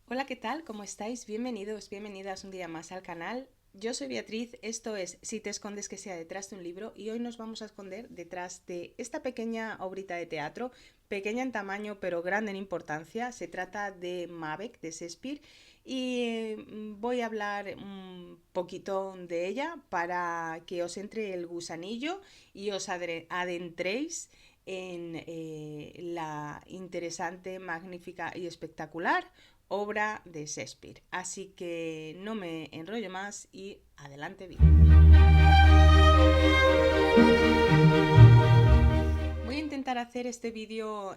Hola, ¿qué tal? ¿Cómo estáis? Bienvenidos, bienvenidas un día más al canal. Yo soy Beatriz, esto es Si te escondes que sea detrás de un libro y hoy nos vamos a esconder detrás de esta pequeña obrita de teatro, pequeña en tamaño pero grande en importancia. Se trata de Mavec de Shakespeare y voy a hablar un poquito de ella para que os entre el gusanillo y os adentréis en la interesante, magnífica y espectacular obra de Shakespeare. Así que no me enrollo más y adelante vídeo. Voy a intentar hacer este vídeo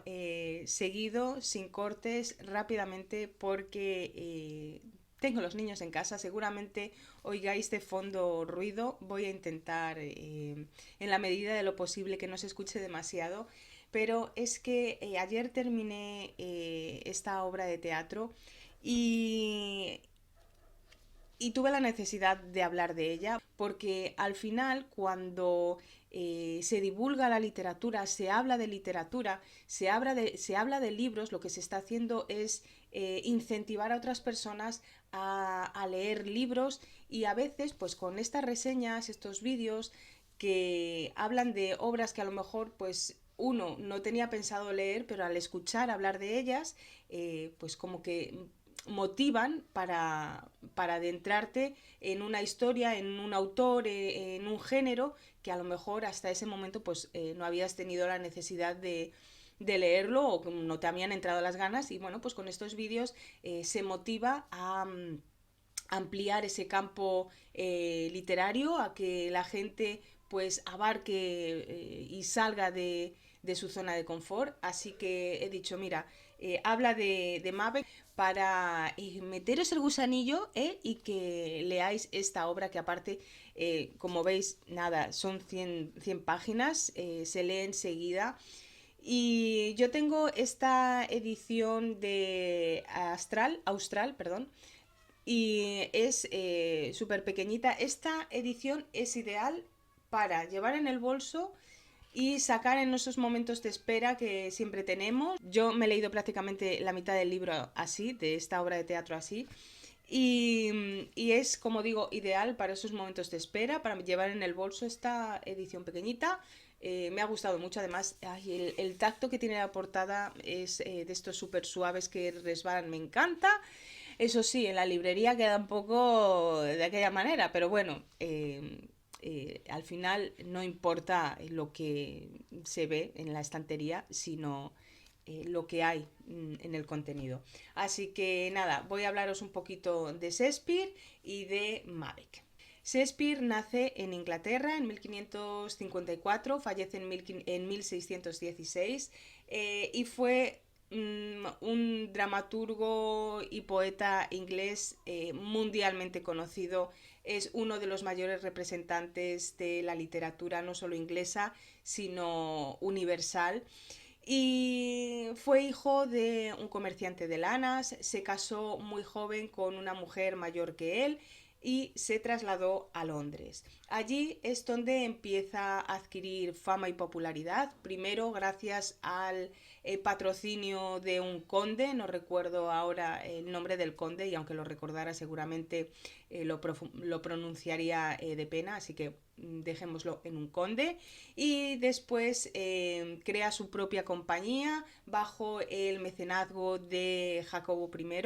seguido, sin cortes, rápidamente, porque tengo los niños en casa. Seguramente oigáis de fondo ruido. Voy a intentar, en la medida de lo posible, que no se escuche demasiado. Pero es que ayer terminé esta obra de teatro y tuve la necesidad de hablar de ella porque al final cuando se divulga la literatura, se habla de literatura, se habla de libros, lo que se está haciendo es incentivar a otras personas a leer libros y a veces pues con estas reseñas, estos vídeos que hablan de obras que a lo mejor pues uno no tenía pensado leer, pero al escuchar hablar de ellas, pues como que motivan para adentrarte en una historia, en un autor, en un género que a lo mejor hasta ese momento pues no habías tenido la necesidad de leerlo o no te habían entrado las ganas y bueno, pues con estos vídeos se motiva a ampliar ese campo literario, a que la gente pues abarque y salga de su zona de confort. Así que he dicho, mira, habla de Mave para meteros el gusanillo y que leáis esta obra que aparte, como veis, nada, son 100 páginas, se lee enseguida. Y yo tengo esta edición de Austral, perdón, y es súper pequeñita. Esta edición es ideal para llevar en el bolso y sacar en esos momentos de espera que siempre tenemos. Yo me he leído prácticamente la mitad del libro así, de esta obra de teatro así. Y es, como digo, ideal para esos momentos de espera, para llevar en el bolso esta edición pequeñita. Me ha gustado mucho, además, ay, el tacto que tiene la portada es de estos súper suaves que resbalan, me encanta. Eso sí, en la librería queda un poco de aquella manera, pero bueno, al final no importa lo que se ve en la estantería, sino lo que hay en el contenido. Así que nada, voy a hablaros un poquito de Shakespeare y de Maverick. Shakespeare nace en Inglaterra en 1554, fallece en 1616 y fue un dramaturgo y poeta inglés mundialmente conocido. Es uno de los mayores representantes de la literatura no solo inglesa, sino universal. Y fue hijo de un comerciante de lanas, se casó muy joven con una mujer mayor que él y se trasladó a Londres. Allí es donde empieza a adquirir fama y popularidad, primero gracias al patrocinio de un conde, no recuerdo ahora el nombre del conde y aunque lo recordara seguramente lo pronunciaría de pena, así que dejémoslo en un conde. Y después crea su propia compañía bajo el mecenazgo de Jacobo I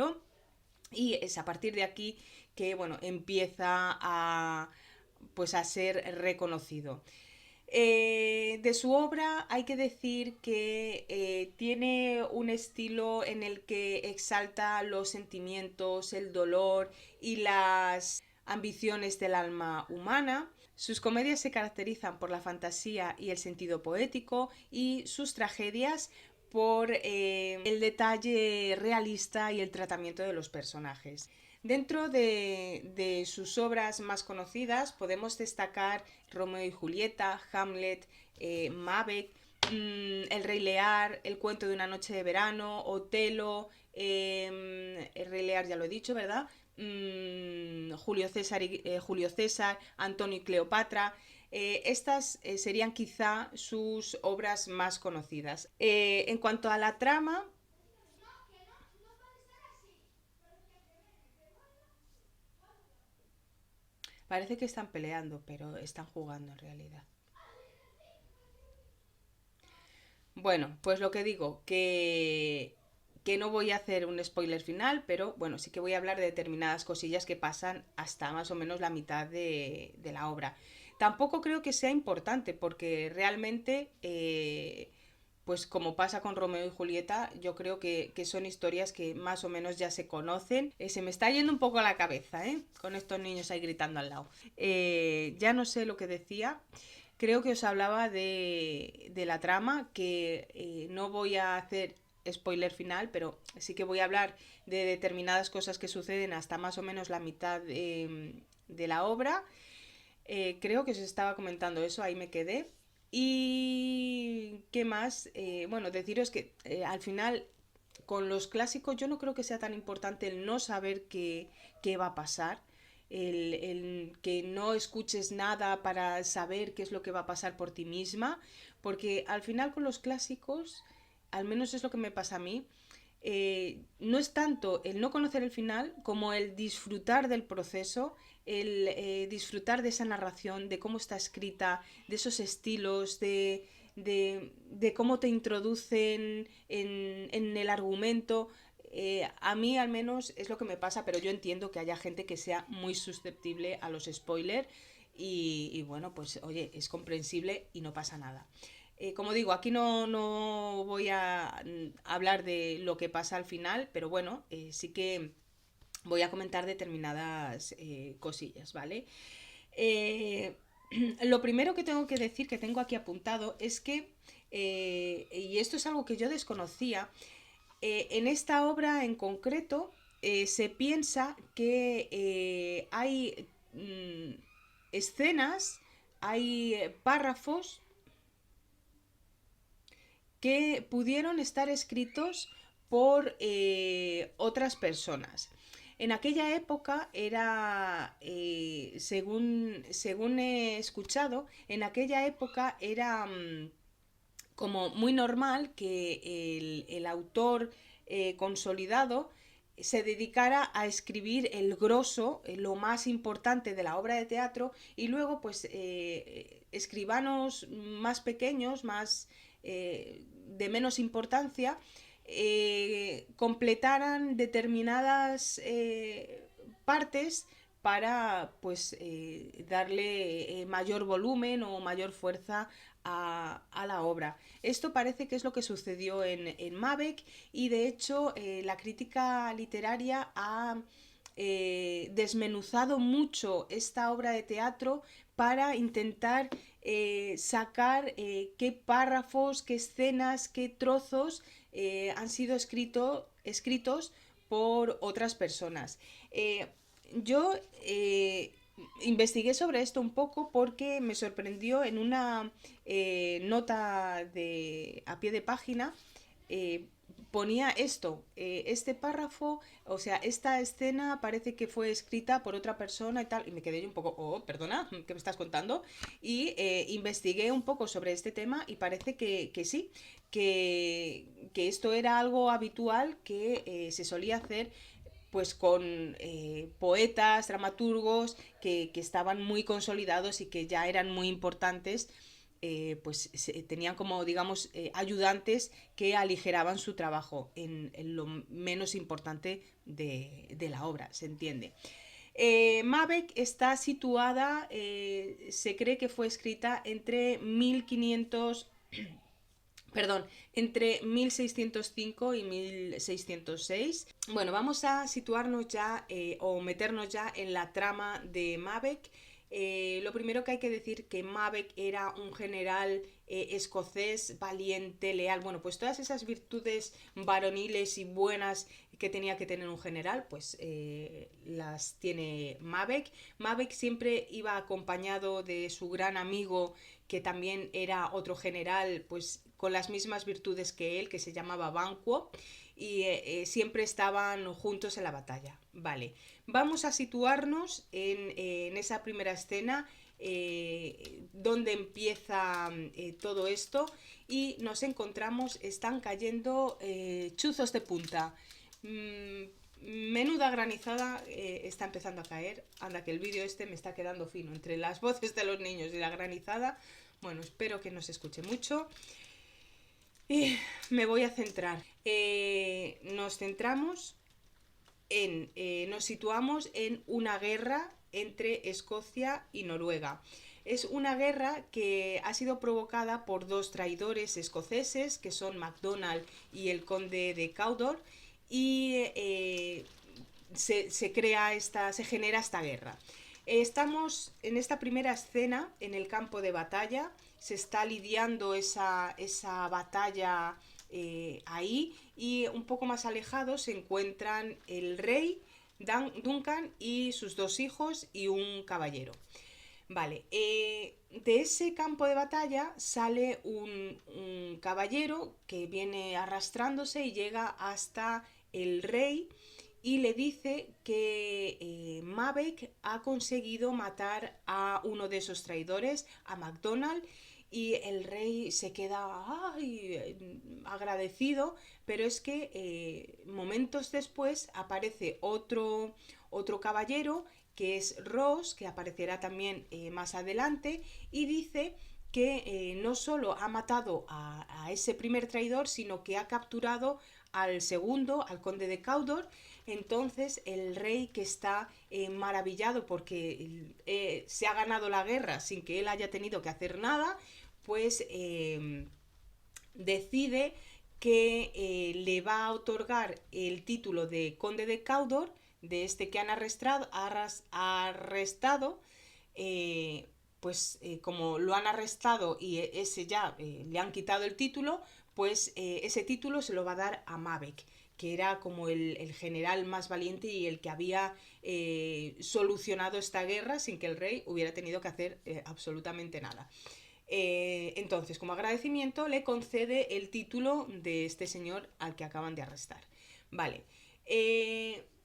y es a partir de aquí que bueno, empieza pues a ser reconocido. De su obra hay que decir que tiene un estilo en el que exalta los sentimientos, el dolor y las ambiciones del alma humana. Sus comedias se caracterizan por la fantasía y el sentido poético y sus tragedias por el detalle realista y el tratamiento de los personajes. Dentro de sus obras más conocidas podemos destacar Romeo y Julieta, Hamlet, Macbeth, El Rey Lear, El cuento de una noche de verano, Otelo, El Rey Lear ya lo he dicho, ¿verdad? Julio César, Antonio y Cleopatra. Estas serían quizá sus obras más conocidas. En cuanto a la trama, Parece que están peleando, pero están jugando en realidad. Bueno, pues lo que digo, que no voy a hacer un spoiler final, pero bueno, sí que voy a hablar de determinadas cosillas que pasan hasta más o menos la mitad de la obra. Tampoco creo que sea importante, porque realmente, pues como pasa con Romeo y Julieta, yo creo que son historias que más o menos ya se conocen. Se me está yendo un poco la cabeza, ¿eh? Con estos niños ahí gritando al lado. Ya no sé lo que decía. Creo que os hablaba de la trama, que no voy a hacer spoiler final, pero sí que voy a hablar de determinadas cosas que suceden hasta más o menos la mitad de la obra. Creo que os estaba comentando eso, ahí me quedé. Y qué más, bueno, deciros que al final con los clásicos yo no creo que sea tan importante el no saber qué va a pasar, el que no escuches nada para saber qué es lo que va a pasar por ti misma, porque al final con los clásicos, al menos es lo que me pasa a mí, no es tanto el no conocer el final como el disfrutar del proceso, el disfrutar de esa narración, de cómo está escrita, de esos estilos, de cómo te introducen en el argumento. A mí al menos es lo que me pasa, pero yo entiendo que haya gente que sea muy susceptible a los spoilers y bueno, pues oye, es comprensible y no pasa nada. Como digo, aquí no voy a hablar de lo que pasa al final, pero bueno, sí que voy a comentar determinadas cosillas, ¿vale? Eh, lo primero que tengo que decir, que tengo aquí apuntado, es que, y esto es algo que yo desconocía, en esta obra en concreto se piensa que hay escenas, hay párrafos que pudieron estar escritos por otras personas. En aquella época era, según he escuchado, en aquella época era como muy normal que el autor consolidado se dedicara a escribir el grosso, lo más importante de la obra de teatro, y luego pues escribanos más pequeños, más de menos importancia, completaran determinadas partes para pues darle mayor volumen o mayor fuerza a la obra. Esto parece que es lo que sucedió en Mabec y de hecho la crítica literaria ha desmenuzado mucho esta obra de teatro para intentar sacar qué párrafos, qué escenas, qué trozos han sido escritos por otras personas. Yo investigué sobre esto un poco porque me sorprendió en una nota a pie de página. eh, Ponía esto, este párrafo, o sea, esta escena parece que fue escrita por otra persona y tal, y me quedé yo un poco, oh, perdona, ¿qué me estás contando? Y investigué un poco sobre este tema y parece que sí, que esto era algo habitual que se solía hacer pues con poetas, dramaturgos que estaban muy consolidados y que ya eran muy importantes, pues tenían como, digamos, ayudantes que aligeraban su trabajo en lo menos importante de la obra, se entiende. Mabec está situada, se cree que fue escrita entre 1500, perdón, entre 1605 y 1606. Bueno, vamos a situarnos ya o meternos ya en la trama de Mabec. Lo primero que hay que decir que Mabec era un general escocés valiente, leal. Bueno, pues todas esas virtudes varoniles y buenas que tenía que tener un general, pues las tiene Mabec. Mabec siempre iba acompañado de su gran amigo, que también era otro general, pues con las mismas virtudes que él, que se llamaba Banquo, y siempre estaban juntos en la batalla. Vale, vamos a situarnos en esa primera escena donde empieza todo esto y nos encontramos, están cayendo chuzos de punta. Me menuda granizada está empezando a caer. Anda, que el vídeo este me está quedando fino. Entre las voces de los niños y la granizada, bueno, espero que no se escuche mucho. Y me voy a centrar. Nos centramos nos situamos en una guerra entre Escocia y Noruega. Es una guerra que ha sido provocada por dos traidores escoceses, que son MacDonald y el conde de Cawdor, y se genera esta guerra. Estamos en esta primera escena en el campo de batalla, se está lidiando esa batalla ahí, y un poco más alejados se encuentran el rey Duncan y sus dos hijos y un caballero. Vale, de ese campo de batalla sale un caballero que viene arrastrándose y llega hasta el rey y le dice que Mabec ha conseguido matar a uno de esos traidores, a MacDonald, y el rey se queda agradecido, pero es que momentos después aparece otro caballero, que es Ross, que aparecerá también más adelante, y dice que no solo ha matado a ese primer traidor, sino que ha capturado al segundo, al conde de Cawdor. Entonces el rey, que está maravillado porque se ha ganado la guerra sin que él haya tenido que hacer nada, pues decide que le va a otorgar el título de conde de Cawdor, de este que han arrestado. Como lo han arrestado y ese ya le han quitado el título, pues ese título se lo va a dar a Mabec, que era como el general más valiente y el que había solucionado esta guerra sin que el rey hubiera tenido que hacer absolutamente nada. Entonces, como agradecimiento, le concede el título de este señor al que acaban de arrestar. Vale.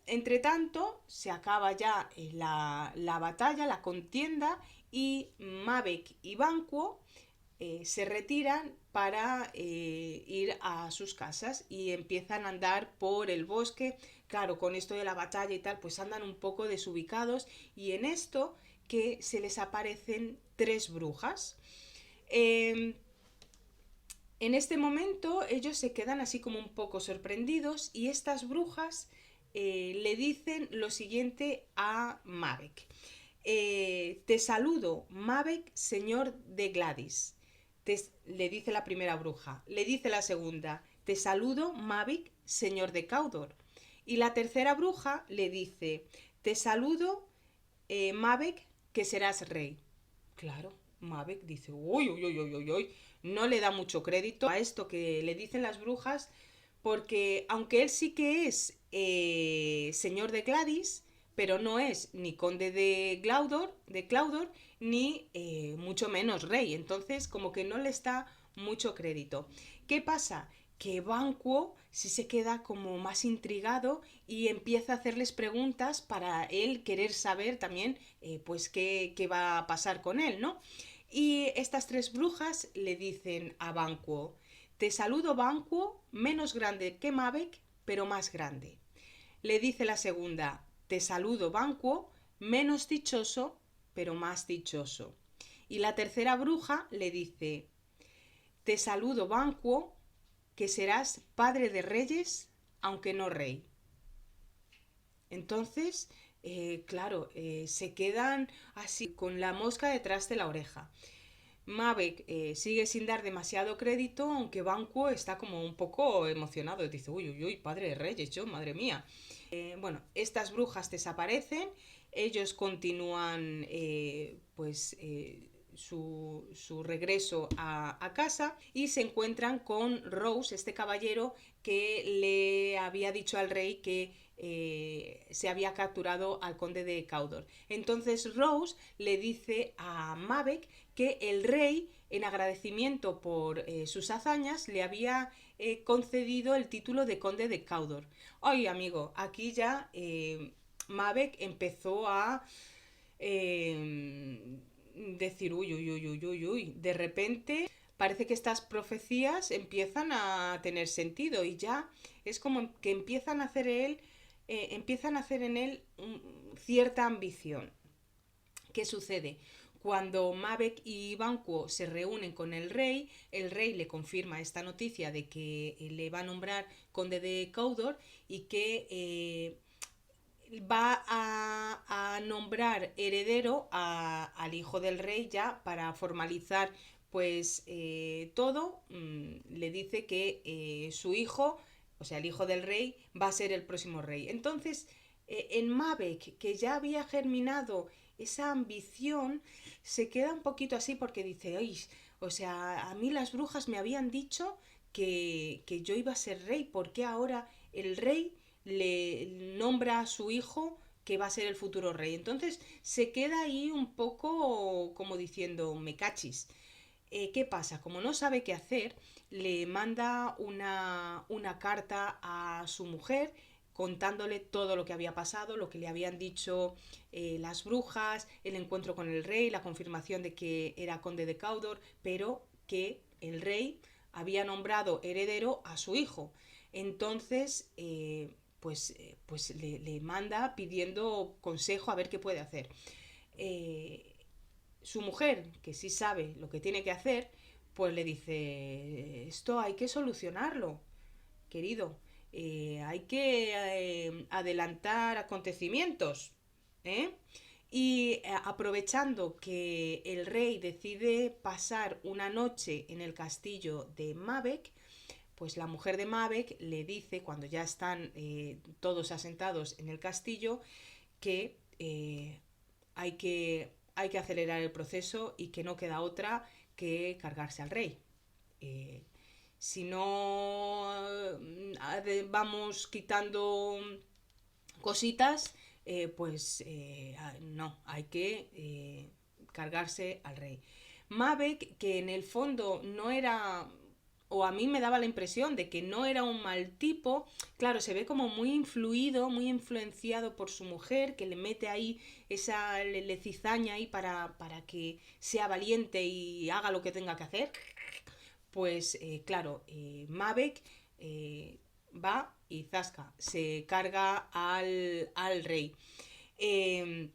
Entre tanto, se acaba ya la batalla, la contienda, y Mabec y Banquo se retiran para ir a sus casas y empiezan a andar por el bosque. Claro, con esto de la batalla y tal, pues andan un poco desubicados, y en esto que se les aparecen tres brujas. En este momento ellos se quedan así como un poco sorprendidos, y estas brujas le dicen lo siguiente a Mabec. Te saludo, Mabec, señor de Gladys. Le dice la primera bruja. Le dice la segunda: te saludo, Mabec, señor de Cawdor. Y la tercera bruja le dice: te saludo, Mabec, que serás rey. Claro, Mabec dice: uy, uy, uy, uy, uy. No le da mucho crédito a esto que le dicen las brujas, porque aunque él sí que es señor de Gladys, pero no es ni conde de Cawdor, ni mucho menos rey. Entonces, como que no le está mucho crédito. ¿Qué pasa? Que Banquo sí se queda como más intrigado y empieza a hacerles preguntas para él querer saber también pues qué va a pasar con él, ¿no? Y estas tres brujas le dicen a Banquo: te saludo, Banquo, menos grande que Mabec, pero más grande. Le dice la segunda: te saludo, Banquo, menos dichoso, pero más dichoso. Y la tercera bruja le dice: te saludo, Banquo, que serás padre de reyes, aunque no rey. Entonces, claro, se quedan así con la mosca detrás de la oreja. Mabec sigue sin dar demasiado crédito, aunque Banquo está como un poco emocionado. Dice: uy, uy, uy, padre de reyes, yo, madre mía. Bueno, estas brujas desaparecen, ellos continúan su regreso a casa, y se encuentran con Rose, este caballero que le había dicho al rey que se había capturado al conde de Cawdor. Entonces Rose le dice a Mabec que el rey, en agradecimiento por sus hazañas, le había concedido el título de conde de Cawdor. Ay, amigo, aquí ya Mabec empezó a decir: uy, uy, uy, uy, uy, uy. De repente parece que estas profecías empiezan a tener sentido, y ya es como que empiezan a hacer él empiezan a hacer en él cierta ambición. ¿Qué sucede? Cuando Mavek y Banquo se reúnen con el rey le confirma esta noticia de que le va a nombrar conde de Caudor y que va a nombrar heredero al hijo del rey ya para formalizar pues todo. Le dice que su hijo, o sea, el hijo del rey, va a ser el próximo rey. Entonces, en Mavek, que ya había germinado esa ambición, se queda un poquito así porque dice, oye, o sea, a mí las brujas me habían dicho que yo iba a ser rey, ¿por qué ahora el rey le nombra a su hijo que va a ser el futuro rey? Entonces se queda ahí un poco como diciendo, me cachis. ¿Qué pasa? Como no sabe qué hacer, le manda una carta a su mujer contándole todo lo que había pasado, lo que le habían dicho las brujas, el encuentro con el rey, la confirmación de que era conde de Caudor, pero que el rey había nombrado heredero a su hijo. Entonces, pues le manda pidiendo consejo a ver qué puede hacer. Eh, Su mujer, que sí sabe lo que tiene que hacer, pues le dice, esto hay que solucionarlo, querido. Hay que adelantar acontecimientos. ¿Eh? Y aprovechando que el rey decide pasar una noche en el castillo de Mavek, pues la mujer de Mavek le dice, cuando ya están todos asentados en el castillo, que hay que acelerar el proceso y que no queda otra que cargarse al rey. Eh, si no vamos quitando cositas, no, hay que cargarse al rey. Mavek, que en el fondo no era, o a mí me daba la impresión de que no era un mal tipo, claro, se ve como muy influido, muy influenciado por su mujer, que le mete ahí esa, le cizaña ahí para que sea valiente y haga lo que tenga que hacer. Pues claro, Mavek va y zasca, se carga al rey. Eh,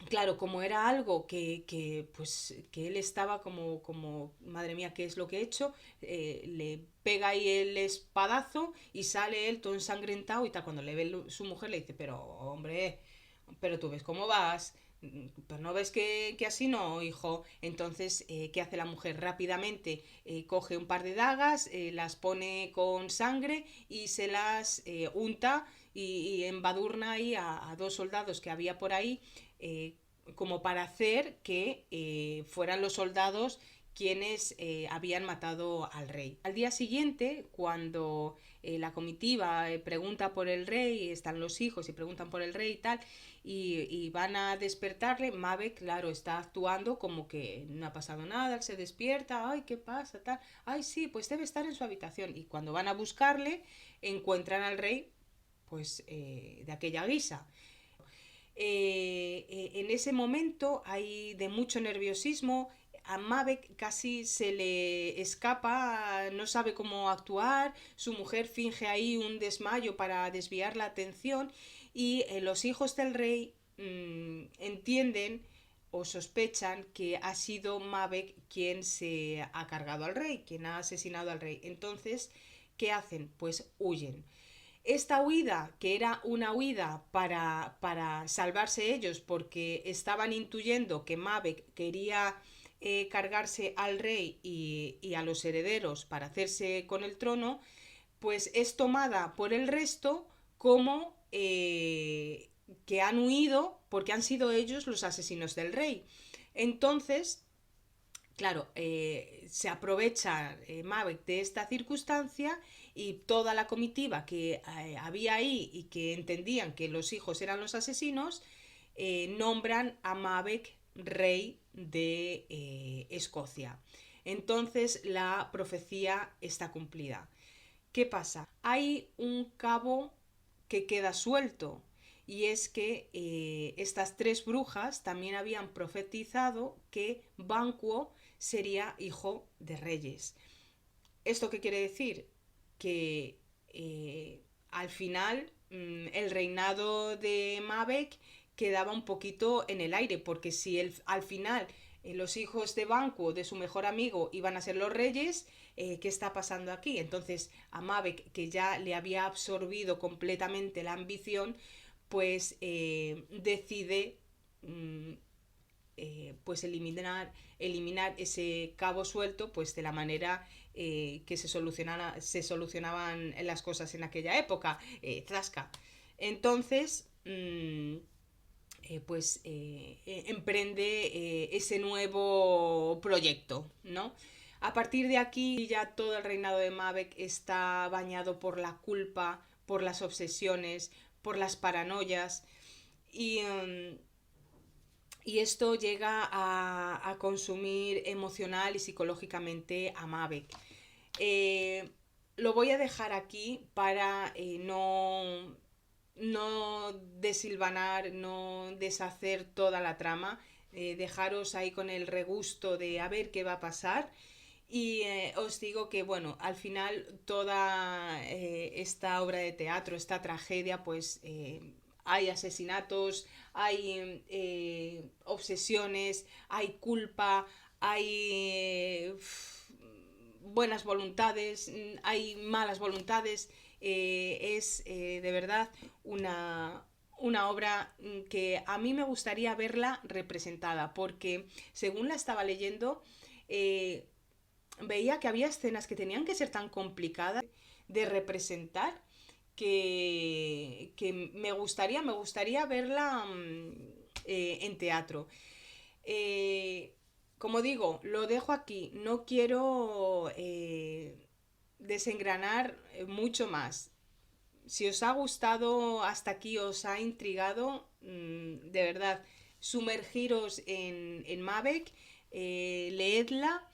claro, como era algo pues, que él estaba como, madre mía, ¿qué es lo que he hecho? Le pega ahí el espadazo y sale él todo ensangrentado y tal. Cuando le ve su mujer le dice, pero hombre, pero tú ves cómo vas, pero no ves que así no, hijo. Entonces, ¿qué hace la mujer? Rápidamente coge un par de dagas, las pone con sangre y se las unta y embadurna ahí a dos soldados que había por ahí, eh, como para hacer que fueran los soldados quienes habían matado al rey. Al día siguiente, cuando la comitiva pregunta por el rey, están los hijos y preguntan por el rey y tal, y van a despertarle, Mabe, claro, está actuando como que no ha pasado nada, él se despierta, ay, ¿qué pasa? Tal, ay, sí, pues debe estar en su habitación. Y cuando van a buscarle, encuentran al rey, pues, de aquella guisa. En ese momento hay de mucho nerviosismo. A Mavek casi se le escapa, no sabe cómo actuar, su mujer finge ahí un desmayo para desviar la atención y los hijos del rey entienden o sospechan que ha sido Mavek quien se ha cargado al rey, quien ha asesinado al rey. Entonces, ¿qué hacen? Pues huyen. Esta huida, que era una huida para salvarse ellos, porque estaban intuyendo que Mavek quería cargarse al rey y a los herederos para hacerse con el trono, pues es tomada por el resto como que han huido porque han sido ellos los asesinos del rey. Entonces, claro, se aprovecha Maverick de esta circunstancia y toda la comitiva que había ahí y que entendían que los hijos eran los asesinos, nombran a Maverick rey de Escocia. Entonces la profecía está cumplida. ¿Qué pasa? Hay un cabo que queda suelto y es que estas tres brujas también habían profetizado que Banquo sería hijo de reyes. ¿Esto qué quiere decir? Que al final el reinado de Mavek quedaba un poquito en el aire, porque si al final los hijos de Banquo, de su mejor amigo, iban a ser los reyes, ¿qué está pasando aquí? Entonces a Mavek, que ya le había absorbido completamente la ambición, pues decide pues eliminar ese cabo suelto, pues de la manera que se solucionaban las cosas en aquella época, zasca. Entonces, emprende ese nuevo proyecto, ¿no? A partir de aquí ya todo el reinado de Mavek está bañado por la culpa, por las obsesiones, por las paranoias y esto llega a consumir emocional y psicológicamente a Mavek. Lo voy a dejar aquí para no desilvanar, no deshacer toda la trama, dejaros ahí con el regusto de a ver qué va a pasar. Y os digo que, bueno, al final toda esta obra de teatro, esta tragedia, pues hay asesinatos, hay obsesiones, hay culpa, hay buenas voluntades, hay malas voluntades. Es de verdad una obra que a mí me gustaría verla representada, porque según la estaba leyendo, veía que había escenas que tenían que ser tan complicadas de representar que me gustaría verla en teatro. Como digo, lo dejo aquí, no quiero desengranar mucho más. Si os ha gustado hasta aquí, os ha intrigado, de verdad, sumergiros en Mavek, leedla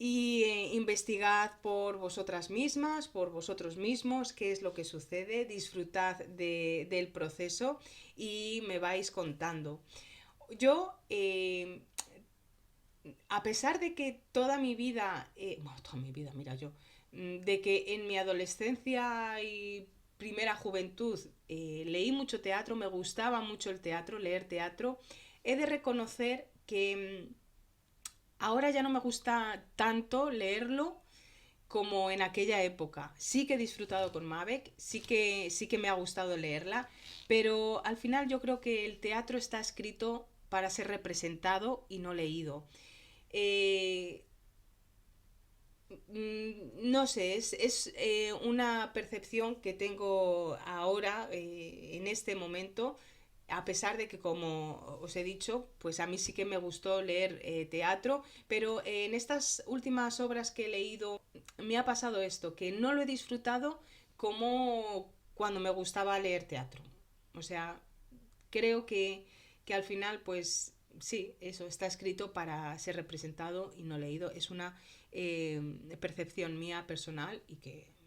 y investigad por vosotras mismas, por vosotros mismos, qué es lo que sucede, disfrutad del proceso y me vais contando. Yo, a pesar de que toda mi vida, bueno, toda mi vida, mira yo, de que en mi adolescencia y primera juventud leí mucho teatro, me gustaba mucho el teatro, leer teatro, he de reconocer que ahora ya no me gusta tanto leerlo como en aquella época. Sí que he disfrutado con Mavek, sí que me ha gustado leerla, pero al final yo creo que el teatro está escrito para ser representado y no leído. Eh, no sé, es una percepción que tengo ahora, en este momento, a pesar de que, como os he dicho, pues a mí sí que me gustó leer teatro, pero en estas últimas obras que he leído me ha pasado esto, que no lo he disfrutado como cuando me gustaba leer teatro. O sea, creo que al final, pues sí, eso está escrito para ser representado y no leído. Es una percepción mía personal y que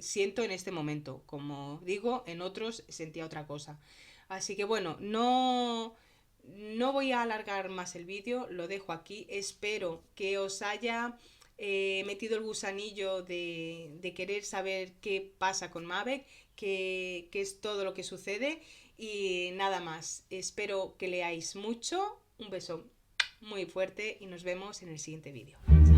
siento en este momento. Como digo, en otros sentía otra cosa. Así que bueno, no voy a alargar más el vídeo, lo dejo aquí. Espero que os haya metido el gusanillo de querer saber qué pasa con Mavek, qué es todo lo que sucede y nada más. Espero que leáis mucho. Un beso muy fuerte y nos vemos en el siguiente vídeo. Chao.